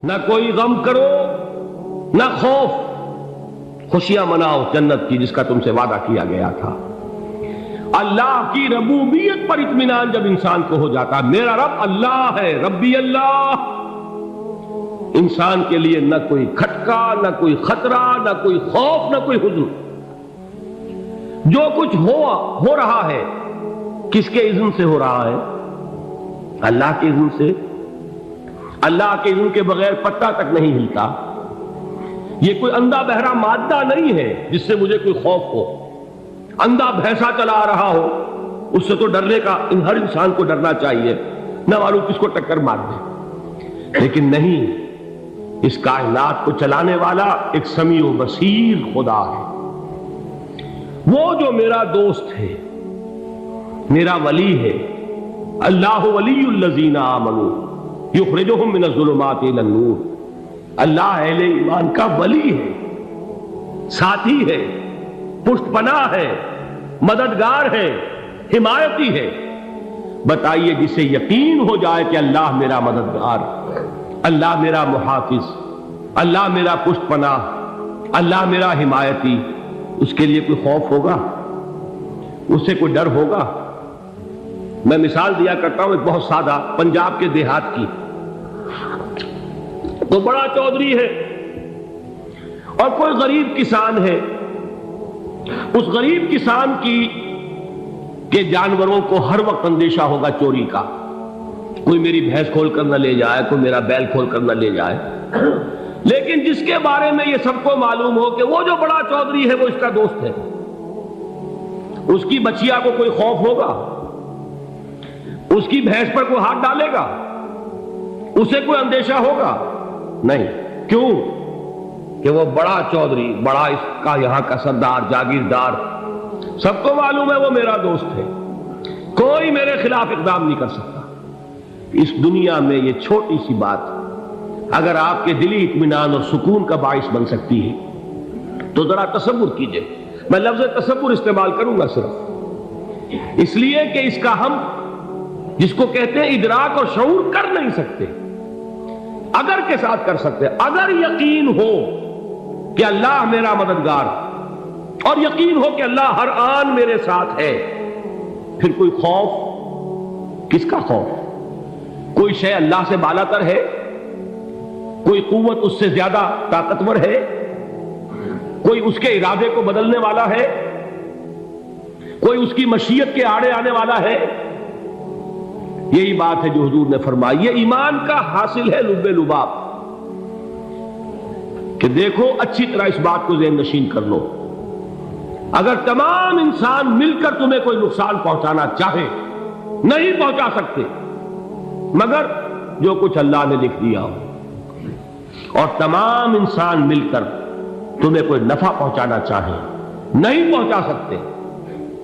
نہ کوئی غم کرو نہ خوف، خوشیاں مناؤ جنت کی جس کا تم سے وعدہ کیا گیا تھا۔ اللہ کی ربوبیت پر اطمینان جب انسان کو ہو جاتا، میرا رب اللہ ہے، ربی اللہ، انسان کے لیے نہ کوئی کھٹکا، نہ کوئی خطرہ، نہ کوئی خوف، نہ کوئی حزن۔ جو کچھ ہو رہا ہے کس کے اذن سے ہو رہا ہے؟ اللہ کے اذن سے۔ اللہ کے اذن کے بغیر پتا تک نہیں ہلتا۔ یہ کوئی اندھا بہرا مادہ نہیں ہے جس سے مجھے کوئی خوف ہو۔ اندھا بھینسا چلا رہا ہو اس سے تو ڈرنے کا ہر انسان کو ڈرنا چاہیے، نہ معلوم کس کو ٹکر مار دے، لیکن نہیں، اس کائنات کو چلانے والا ایک سمیع و بصیر خدا ہے۔ وہ جو میرا دوست ہے، میرا ولی ہے، اللہ ولی الذین آمنوا یخرجہم من الظلمات الی النور، اللہ اہل ایمان کا ولی ہے، ساتھی ہے، پشت پناہ ہے، مددگار ہے، حمایتی ہے۔ بتائیے جسے یقین ہو جائے کہ اللہ میرا مددگار، اللہ میرا محافظ، اللہ میرا پشت پناہ، اللہ میرا حمایتی، اس کے لیے کوئی خوف ہوگا؟ اس سے کوئی ڈر ہوگا؟ میں مثال دیا کرتا ہوں ایک بہت سادہ، پنجاب کے دیہات کی۔ تو بڑا چودھری ہے اور کوئی غریب کسان ہے۔ اس غریب کسان کے جانوروں کو ہر وقت اندیشہ ہوگا چوری کا، کوئی میری بھینس کھول کر نہ لے جائے، کوئی میرا بیل کھول کر نہ لے جائے۔ لیکن جس کے بارے میں یہ سب کو معلوم ہو کہ وہ جو بڑا چودھری ہے وہ اس کا دوست ہے، اس کی بچیا کو کوئی خوف ہوگا؟ اس کی بھینس پر کوئی ہاتھ ڈالے گا؟ اسے کوئی اندیشہ ہوگا؟ نہیں۔ کیوں؟ کہ وہ بڑا چودھری، بڑا اس کا یہاں کا سردار، جاگیردار، سب کو معلوم ہے وہ میرا دوست ہے، کوئی میرے خلاف اقدام نہیں کر سکتا۔ اس دنیا میں یہ چھوٹی سی بات اگر آپ کے دلی اطمینان اور سکون کا باعث بن سکتی ہے تو ذرا تصور کیجئے۔ میں لفظ تصور استعمال کروں گا صرف اس لیے کہ اس کا ہم جس کو کہتے ہیں ادراک اور شعور کر نہیں سکتے، اگر کے ساتھ کر سکتے۔ اگر یقین ہو کہ اللہ میرا مددگار اور یقین ہو کہ اللہ ہر آن میرے ساتھ ہے، پھر کوئی خوف؟ کس کا خوف؟ کوئی شے اللہ سے بالاتر ہے؟ کوئی قوت اس سے زیادہ طاقتور ہے؟ کوئی اس کے ارادے کو بدلنے والا ہے؟ کوئی اس کی مشیت کے آڑے آنے والا ہے؟ یہی بات ہے جو حضور نے فرمائی۔ یہ ایمان کا حاصل ہے لب لباب، کہ دیکھو اچھی طرح اس بات کو ذہن نشین کر لو، اگر تمام انسان مل کر تمہیں کوئی نقصان پہنچانا چاہے نہیں پہنچا سکتے، مگر جو کچھ اللہ نے لکھ دیا ہو، اور تمام انسان مل کر تمہیں کوئی نفع پہنچانا چاہے نہیں پہنچا سکتے،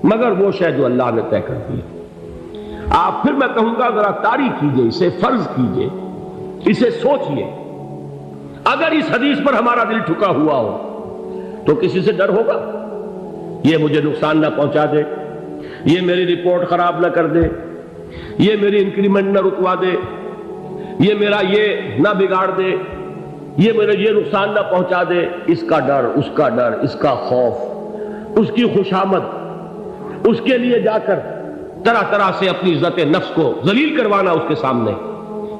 مگر وہ شے جو اللہ نے طے کر دی۔ آپ پھر میں کہوں گا ذرا طاری کیجئے، اسے فرض کیجئے، اسے سوچئے۔ اگر اس حدیث پر ہمارا دل ٹھکا ہوا ہو تو کسی سے ڈر ہوگا؟ یہ مجھے نقصان نہ پہنچا دے، یہ میری رپورٹ خراب نہ کر دے، یہ میری انکریمنٹ نہ رکوا دے، یہ میرا یہ نہ بگاڑ دے، یہ میرے یہ نقصان نہ پہنچا دے۔ اس کا ڈر، اس کا ڈر، اس کا خوف، اس کی خوشامد، اس کے لیے جا کر طرح طرح سے اپنی عزت نفس کو ذلیل کروانا اس کے سامنے،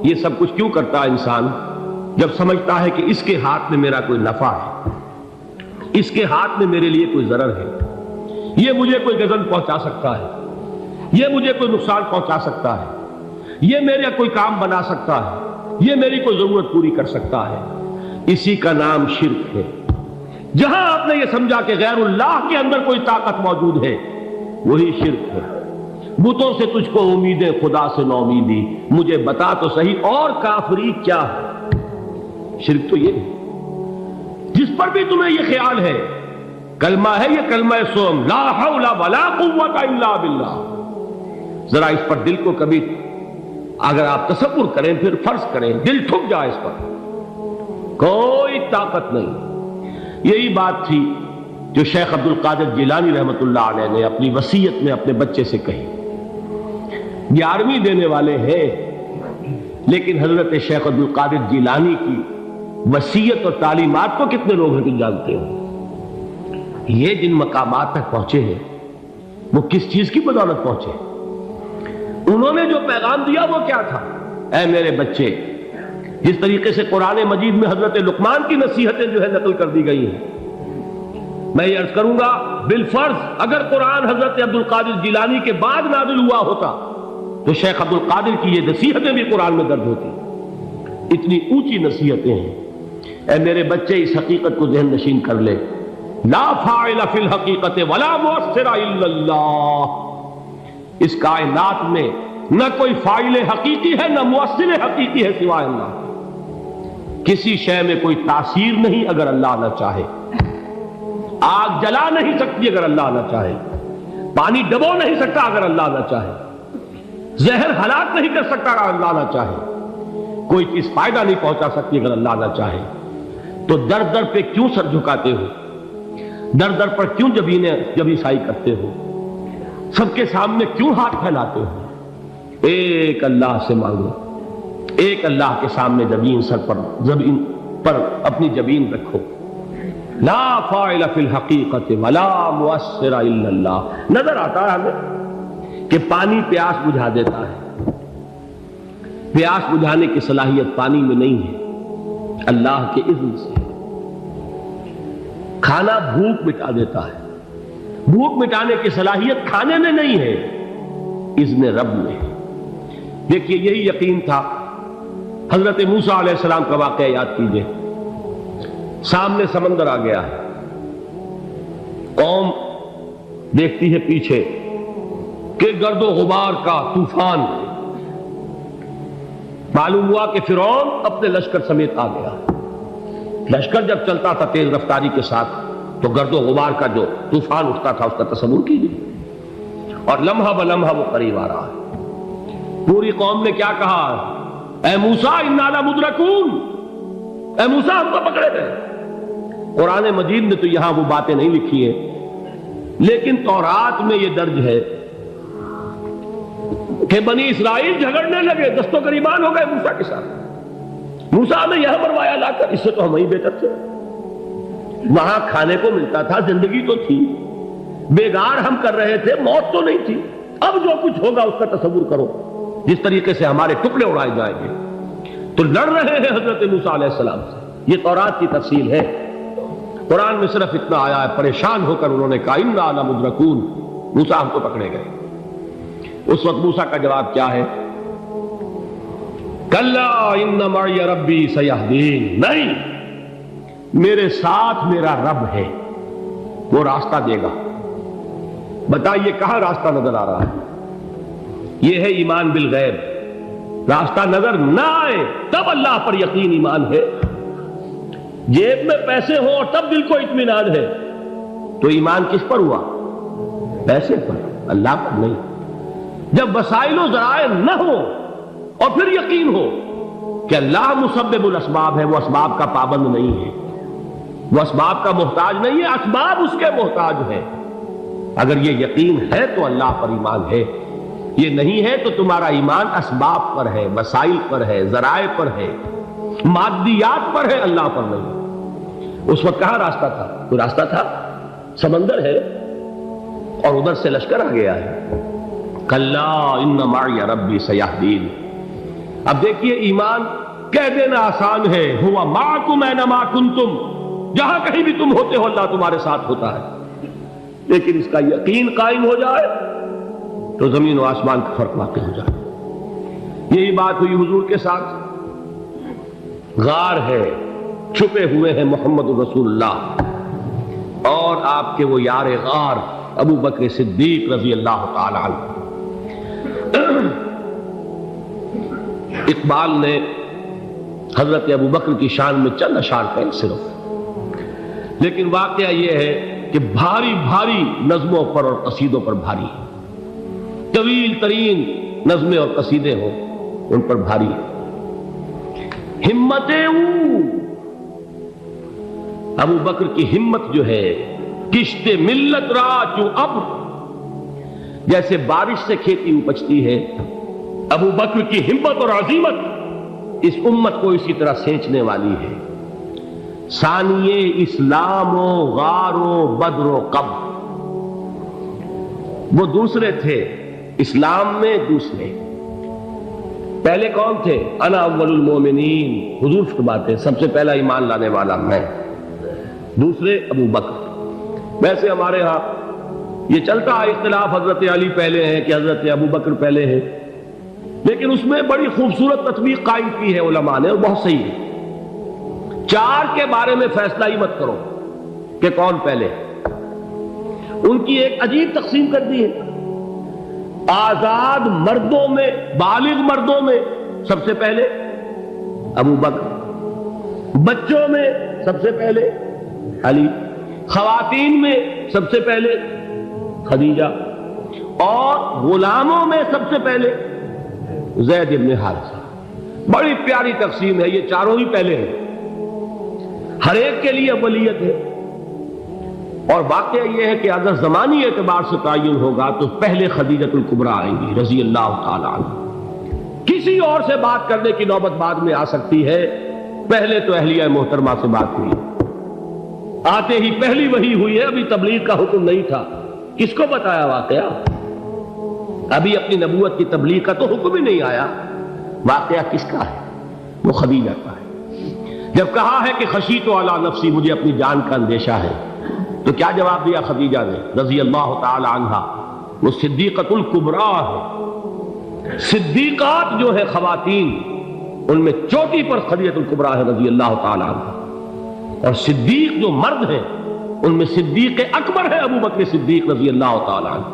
یہ سب کچھ کیوں کرتا ہے انسان؟ جب سمجھتا ہے کہ اس کے ہاتھ میں میرا کوئی نفع ہے، اس کے ہاتھ میں میرے لیے کوئی ضرر ہے، یہ مجھے کوئی غضب پہنچا سکتا ہے، یہ مجھے کوئی نقصان پہنچا سکتا ہے، یہ میرا کوئی کام بنا سکتا ہے، یہ میری کوئی ضرورت پوری کر سکتا ہے، اسی کا نام شرک ہے۔ جہاں آپ نے یہ سمجھا کہ غیر اللہ کے اندر کوئی طاقت موجود ہے، وہی شرک ہے۔ بتوں سے تجھ کو امیدیں، خدا سے نو امیدی، مجھے بتا تو صحیح اور کافری کیا ہے؟ شرک تو یہ ہے۔ جس پر بھی تمہیں یہ خیال ہے، کلمہ ہے یہ کلمہ سوم، لا حول ولا قوت الا باللہ، ذرا اس پر دل کو کبھی اگر آپ تصور کریں، پھر فرض کریں، دل ٹھک جائے اس پر، کوئی طاقت نہیں۔ یہی بات تھی جو شیخ عبد القادر جیلانی رحمۃ اللہ علیہ نے اپنی وصیت میں اپنے بچے سے کہی۔ 11ویں دینے والے ہیں، لیکن حضرت شیخ عبد القادر جیلانی کی وصیت اور تعلیمات کو کتنے لوگ ہیں کہ جانتے ہو؟ یہ جن مقامات تک پہنچے ہیں وہ کس چیز کی بدولت پہنچے؟ انہوں نے جو پیغام دیا وہ کیا تھا؟ اے میرے بچے، جس طریقے سے قرآن مجید میں حضرت لقمان کی نصیحتیں جو ہے نقل کر دی گئی ہیں، میں یہ عرض کروں گا بالفرض اگر قرآن حضرت عبد القادر جیلانی کے بعد نازل ہوا ہوتا تو شیخ عبد القادر کی یہ نصیحتیں بھی قرآن میں درج ہوتی۔ اتنی اونچی نصیحتیں ہیں۔ اے میرے بچے، اس حقیقت کو ذہن نشین کر لے، لا فاعل فی الحقیقت ولا مؤثر الا اللہ۔ اس کائنات میں نہ کوئی فاعل حقیقی ہے نہ مؤثر حقیقی ہے سوائے اللہ۔ کسی شے میں کوئی تاثیر نہیں اگر اللہ نہ چاہے۔ آگ جلا نہیں سکتی اگر اللہ نہ چاہے، پانی ڈبو نہیں سکتا اگر اللہ نہ چاہے، زہر ہلاک نہیں کر سکتا اگر اللہ نہ چاہے، کوئی چیز فائدہ نہیں پہنچا سکتی اگر اللہ نہ چاہے۔ تو در در پہ کیوں سر جھکاتے ہو؟ در در پر کیوں جبیں سائی کرتے ہو؟ سب کے سامنے کیوں ہاتھ پھیلاتے ہو؟ ایک اللہ سے مانگو، ایک اللہ کے سامنے زمین پر اپنی جبین رکھو۔ لا فاعل فی الحقیقت ولا مؤثر الا اللہ۔ نظر آتا ہے ہمیں کہ پانی پیاس بجھا دیتا ہے، پیاس بجھانے کی صلاحیت پانی میں نہیں ہے، اللہ کے اذن سے۔ کھانا بھوک مٹا دیتا ہے، بھوک مٹانے کی صلاحیت کھانے میں نہیں ہے، اذن رب میں۔ دیکھیے یہی یقین تھا حضرت موسیٰ علیہ السلام کا واقعہ یاد کیجئے۔ سامنے سمندر آ گیا ہے، قوم دیکھتی ہے پیچھے کہ گرد و غبار کا طوفان۔ معلوم ہوا کہ فرعون اپنے لشکر سمیت آ گیا۔ لشکر جب چلتا تھا تیز رفتاری کے ساتھ تو گرد و غبار کا جو طوفان اٹھتا تھا اس کا تصور کیجیے، اور لمحہ بلمحہ وہ قریب آ رہا ہے۔ پوری قوم نے کیا کہا؟ اے موسیٰ انا لمدرکون، اے موسیٰ ہم کو پکڑے گئے۔ قرآن مجید نے تو یہاں وہ باتیں نہیں لکھی ہیں، لیکن تورات میں یہ درج ہے کہ بنی اسرائیل جھگڑنے لگے، دست و گریبان ہو گئے موسیٰ کے ساتھ۔ موسیٰ ہمیں یہاں مروایا لا کر، اس سے تو ہم ہی بہتر تھے، وہاں کھانے کو ملتا تھا، زندگی تو تھی، بیگار ہم کر رہے تھے، موت تو نہیں تھی۔ اب جو کچھ ہوگا اس کا تصور کرو، جس طریقے سے ہمارے ٹکڑے اڑائے جائیں گے۔ تو لڑ رہے ہیں حضرت موسیٰ علیہ السلام سے، یہ تورات کی تفصیل ہے۔ قرآن میں صرف اتنا آیا ہے، پریشان ہو کر انہوں نے کہا انا لمدرکون، موسیٰ ہم کو پکڑے گئے۔ اس وقت موسیٰ کا جواب کیا ہے؟ کلا ان معی ربی سیہدین، نہیں، میرے ساتھ میرا رب ہے، وہ راستہ دے گا۔ بتائیے کہاں راستہ نظر آ رہا ہے؟ یہ ہے ایمان بالغیب۔ راستہ نظر نہ آئے تب اللہ پر یقین ایمان ہے۔ جیب میں پیسے ہوں اور تب دل کو اطمینان ہے تو ایمان کس پر ہوا؟ پیسے پر، اللہ پر نہیں۔ جب وسائل و ذرائع نہ ہو اور پھر یقین ہو کہ اللہ مسبب الاسباب ہے، وہ اسباب کا پابند نہیں ہے، وہ اسباب کا محتاج نہیں ہے، اسباب اس کے محتاج ہے۔ اگر یہ یقین ہے تو اللہ پر ایمان ہے، یہ نہیں ہے تو تمہارا ایمان اسباب پر ہے، وسائل پر ہے، ذرائع پر ہے، مادیات پر ہے، اللہ پر نہیں۔ اس وقت کہاں راستہ تھا؟ کوئی راستہ تھا؟ سمندر ہے اور ادھر سے لشکر آ گیا ہے۔ کلا ان معی ربی سیہدین۔ اب دیکھیے ایمان کہہ دینا آسان ہے، ہوا معکم اینما کنتم، جہاں کہیں بھی تم ہوتے ہو اللہ تمہارے ساتھ ہوتا ہے، لیکن اس کا یقین قائم ہو جائے تو زمین و آسمان کا فرق واقع ہو جائے۔ یہی بات ہوئی حضور کے ساتھ۔ غار ہے، چھپے ہوئے ہیں محمد رسول اللہ اور آپ کے وہ یار غار ابو بکر صدیق رضی اللہ تعالی عنہ۔ اقبال نے حضرت ابو بکر کی شان میں چند اشعار کہے صرف، لیکن واقعہ یہ ہے کہ بھاری بھاری نظموں پر اور قصیدوں پر بھاری ہے، طویل ترین نظمیں اور قصیدے ہوں ان پر بھاری ہے۔ ہمتیں ابو بکر کی ہمت جو ہے، کشت ملت را چوں ابر، جیسے بارش سے کھیتی اپجتی ہے، ابو بکر کی ہمت اور عزیمت اس امت کو اسی طرح سینچنے والی ہے۔ ثانیے اسلام و غار و بدر و قبر، وہ دوسرے تھے اسلام میں، دوسرے پہلے کون تھے؟ انا اول المومنین، حضور فرماتے ہیں سب سے پہلا ایمان لانے والا میں، دوسرے ابو بکر۔ ویسے ہمارے ہاں یہ چلتا ہے اختلاف، حضرت علی پہلے ہیں کہ حضرت ابو بکر پہلے ہیں، لیکن اس میں بڑی خوبصورت تطبیق قائم کی ہے علماء نے، اور بہت صحیح ہے۔ چار کے بارے میں فیصلہ ہی مت کرو کہ کون پہلے، ان کی ایک عجیب تقسیم کر دی ہے۔ آزاد مردوں میں، بالغ مردوں میں سب سے پہلے ابو بکر، بچوں میں سب سے پہلے علی، خواتین میں سب سے پہلے خدیجہ، اور غلاموں میں سب سے پہلے زید بن حارثہ۔ بڑی پیاری تقسیم ہے، یہ چاروں ہی پہلے ہیں، ہر ایک کے لیے اولیت ہے۔ اور واقعہ یہ ہے کہ اگر زمانی اعتبار سے تعین ہوگا تو پہلے خدیجہ الکبریٰ آئیں گی رضی اللہ تعالی عنہ، کسی اور سے بات کرنے کی نوبت بعد میں آ سکتی ہے، پہلے تو اہلیہ محترمہ سے بات ہوئی، آتے ہی پہلی وحی ہوئی ہے، ابھی تبلیغ کا حکم نہیں تھا، کس کو بتایا واقعہ؟ ابھی اپنی نبوت کی تبلیغ کا تو حکم ہی نہیں آیا، واقعہ کس کا ہے؟ وہ خدیجہ کا ہے۔ جب کہا ہے کہ خشیت علی نفسی، مجھے اپنی جان کا اندیشہ ہے، تو کیا جواب دیا خدیجہ نے رضی اللہ تعالی عنہا؟ وہ صدیقۃ الکبریٰ ہے، صدیقات جو ہے خواتین ان میں چوٹی پر خدیجہ الکبریٰ ہے رضی اللہ تعالی عنہا، اور صدیق جو مرد ہیں ان میں صدیق اکبر ہے ابو بکر صدیق رضی اللہ تعالی عنہ،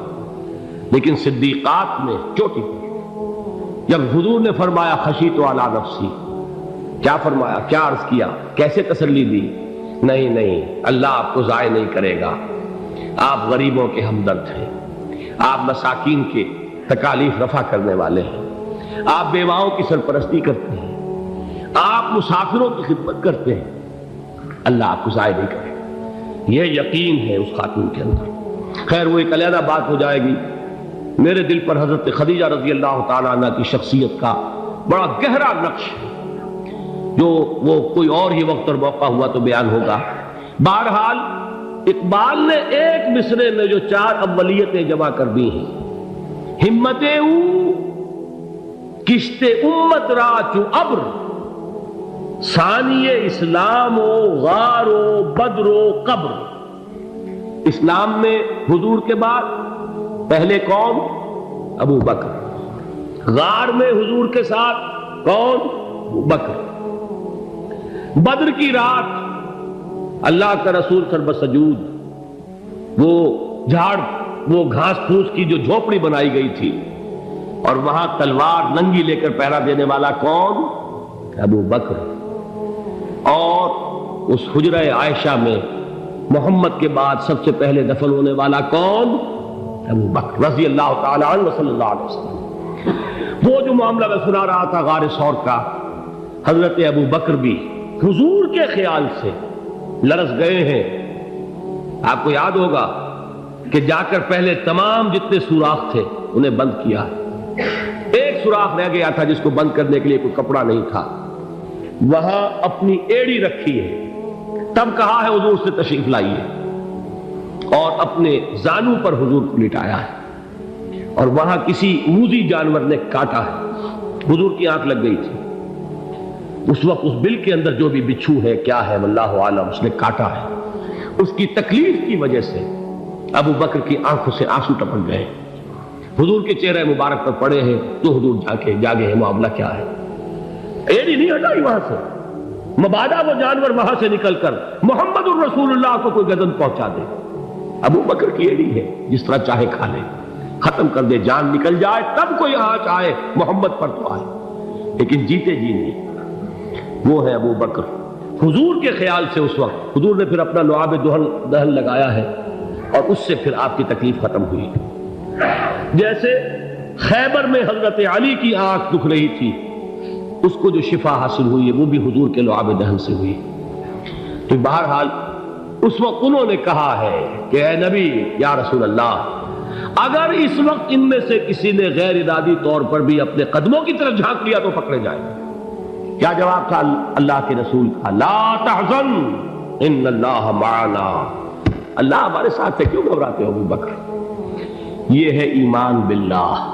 لیکن صدیقات میں چوٹی پر۔ جب حضور نے فرمایا خشیت علی نفسی، کیا فرمایا، کیا عرض کیا، کیسے تسلی دی؟ نہیں نہیں، اللہ آپ کو ضائع نہیں کرے گا، آپ غریبوں کے ہمدرد ہیں، آپ مساکین کے تکالیف رفع کرنے والے ہیں، آپ بیواؤں کی سرپرستی کرتے ہیں، آپ مسافروں کی خدمت کرتے ہیں، اللہ آپ کو ضائع نہیں کرے گا۔ یہ یقین ہے اس خاتون کے اندر۔ خیر وہ ایک علیحدہ بات ہو جائے گی۔ میرے دل پر حضرت خدیجہ رضی اللہ تعالی عنہ کی شخصیت کا بڑا گہرا نقش ہے، جو وہ کوئی اور ہی وقت اور موقع ہوا تو بیان ہوگا۔ بہرحال اقبال نے ایک مصرے میں جو چار اولیتیں جمع کر دی ہیں، ہمت او کشت امت را چو ابر، ثانی اسلام و غار و بدر و قبر۔ اسلام میں حضور کے بعد پہلے کون؟ ابو بکر۔ غار میں حضور کے ساتھ کون؟ ابو بکر۔ بدر کی رات اللہ کا رسول سر بسجود، وہ جھاڑ، وہ گھاس پھوس کی جو جھوپڑی بنائی گئی تھی، اور وہاں تلوار ننگی لے کر پہرا دینے والا کون؟ ابو بکر۔ اور اس حجرہ عائشہ میں محمد کے بعد سب سے پہلے دفن ہونے والا کون؟ ابو بکر رضی اللہ تعالی عنہ صلی اللہ علیہ وسلم۔ وہ جو معاملہ میں سنا رہا تھا غار ثور کا، حضرت ابو بکر بھی حضور کے خیال سے لرز گئے ہیں۔ آپ کو یاد ہوگا کہ جا کر پہلے تمام جتنے سوراخ تھے انہیں بند کیا، ایک سوراخ رہ گیا تھا جس کو بند کرنے کے لیے کوئی کپڑا نہیں تھا، وہاں اپنی ایڑی رکھی ہے، تب کہا ہے حضور سے تشریف لائیے، اور اپنے زانو پر حضور کو لٹایا ہے، اور وہاں کسی موذی جانور نے کاٹا ہے، حضور کی آنکھ لگ گئی تھی، اس وقت اس بل کے اندر جو بھی بچھو ہے کیا ہے واللہ عالم، اس نے کاٹا ہے، اس کی تکلیف کی وجہ سے ابو بکر کی آنکھوں سے آنسو ٹپک گئے، حضور کے چہرے مبارک پر پڑے ہیں، تو حضور جاگے ہیں، معاملہ کیا ہے؟ ایڑی نہیں ہٹائی وہاں سے، مبادا وہ جانور وہاں سے نکل کر محمد الرسول اللہ کو کوئی گزن پہنچا دے، ابو بکر کی ایڑی ہے، جس طرح چاہے کھا لے، ختم کر دے، جان نکل جائے تب کوئی آنچ آئے، محمد پر تو آئے، لیکن جیتے جی نہیں۔ وہ ہے ابو بکر حضور کے خیال سے۔ اس وقت حضور نے پھر اپنا لعاب دہن لگایا ہے، اور اس سے پھر آپ کی تکلیف ختم ہوئی۔ جیسے خیبر میں حضرت علی کی آنکھ دکھ رہی تھی، اس کو جو شفا حاصل ہوئی ہے وہ بھی حضور کے لعاب دہن سے ہوئی۔ تو بہرحال اس وقت انہوں نے کہا ہے کہ اے نبی یا رسول اللہ، اگر اس وقت ان میں سے کسی نے غیر ارادی طور پر بھی اپنے قدموں کی طرف جھانک لیا تو پکڑے جائیں، کیا جواب تھا اللہ کے رسول کا؟ لا تحزن ان اللہ معنا، اللہ ہمارے ساتھ ہے، کیوں گھبراتے ہو ابو بکر؟ یہ ہے ایمان باللہ،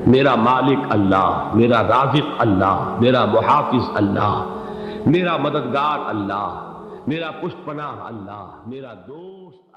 میرا مالک اللہ، میرا رازق اللہ، میرا محافظ اللہ، میرا مددگار اللہ، میرا پشت پناہ اللہ، میرا دوست